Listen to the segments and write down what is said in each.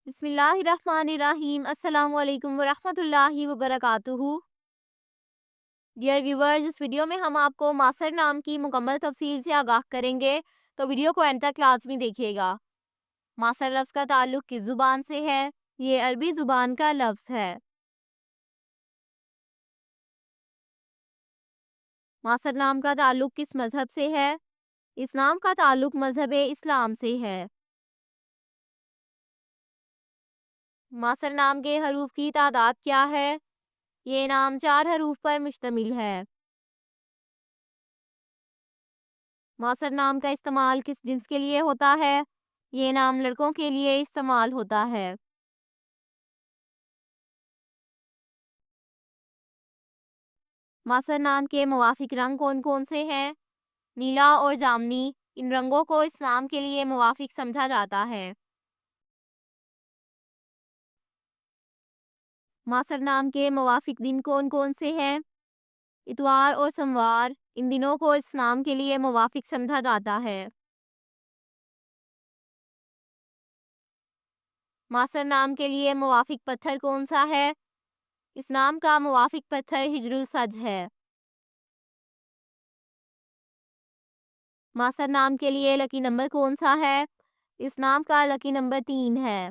بسم اللہ الرحمن الرحیم۔ السلام علیکم ورحمۃ اللہ وبرکاتہ۔ ڈیئر ویورز، اس ویڈیو میں ہم آپ کو ماصر نام کی مکمل تفصیل سے آگاہ کریں گے، تو ویڈیو کو اینڈ تک لازمی دیکھیے گا۔ ماصر لفظ کا تعلق کس زبان سے ہے؟ یہ عربی زبان کا لفظ ہے۔ ماصر نام کا تعلق کس مذہب سے ہے؟ اس نام کا تعلق مذہب اسلام سے ہے۔ ماصر نام کے حروف کی تعداد کیا ہے؟ یہ نام 4 حروف پر مشتمل ہے۔ ماصر نام کا استعمال کس جنس کے لیے ہوتا ہے؟ یہ نام لڑکوں کے لیے استعمال ہوتا ہے۔ ماصر نام کے موافق رنگ کون کون سے ہیں؟ نیلا اور جامنی، ان رنگوں کو اس نام کے لیے موافق سمجھا جاتا ہے۔ ماصر نام کے موافق دن کون کون سے ہیں؟ اتوار اور سوموار، ان دنوں کو اس نام کے لیے موافق سمجھا جاتا ہے۔ ماصر نام کے لیے موافق پتھر کون سا ہے؟ اس نام کا موافق پتھر حجر السج ہے۔ ماصر نام کے لیے لکی نمبر کون سا ہے؟ اس نام کا لکی نمبر 3 ہے۔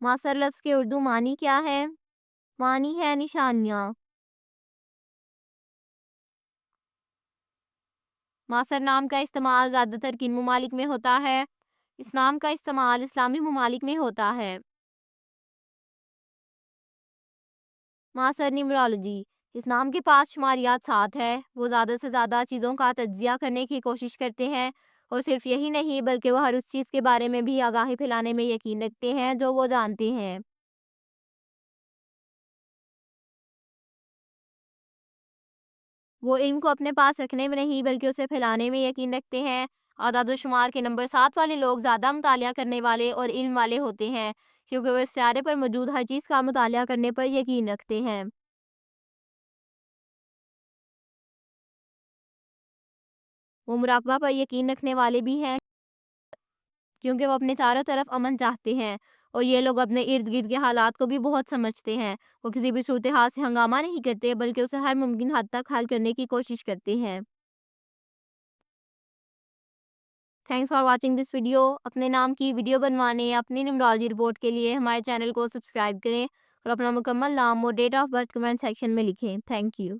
ماصر لفظ کے اردو معنی کیا ہے؟ معنی ہے نشانیاں۔ ماصر نام کا استعمال زیادہ تر کن ممالک میں ہوتا ہے؟ اس نام کا استعمال اسلامی ممالک میں ہوتا ہے۔ ماصر نیمرولوجی، اس نام کے پاس شماریات 7 ہے۔ وہ زیادہ سے زیادہ چیزوں کا تجزیہ کرنے کی کوشش کرتے ہیں، اور صرف یہی نہیں بلکہ وہ ہر اس چیز کے بارے میں بھی آگاہی پھیلانے میں یقین رکھتے ہیں جو وہ جانتے ہیں۔ وہ علم کو اپنے پاس رکھنے میں نہیں بلکہ اسے پھیلانے میں یقین رکھتے ہیں۔ اعداد و شمار کے نمبر 7 والے لوگ زیادہ مطالعہ کرنے والے اور علم والے ہوتے ہیں، کیونکہ وہ اس سیارے پر موجود ہر چیز کا مطالعہ کرنے پر یقین رکھتے ہیں۔ وہ مراقبہ پر یقین رکھنے والے بھی ہیں، کیونکہ وہ اپنے چاروں طرف امن چاہتے ہیں، اور یہ لوگ اپنے ارد گرد کے حالات کو بھی بہت سمجھتے ہیں۔ وہ کسی بھی صورتحال سے ہنگامہ نہیں کرتے بلکہ اسے ہر ممکن حد تک حل کرنے کی کوشش کرتے ہیں۔ Thanks for watching this video. اپنے نام کی ویڈیو بنوانے یا اپنی نیمرولوجی رپورٹ کے لیے ہمارے چینل کو سبسکرائب کریں، اور اپنا مکمل نام اور date of birth comment section میں لکھیں۔ Thank you.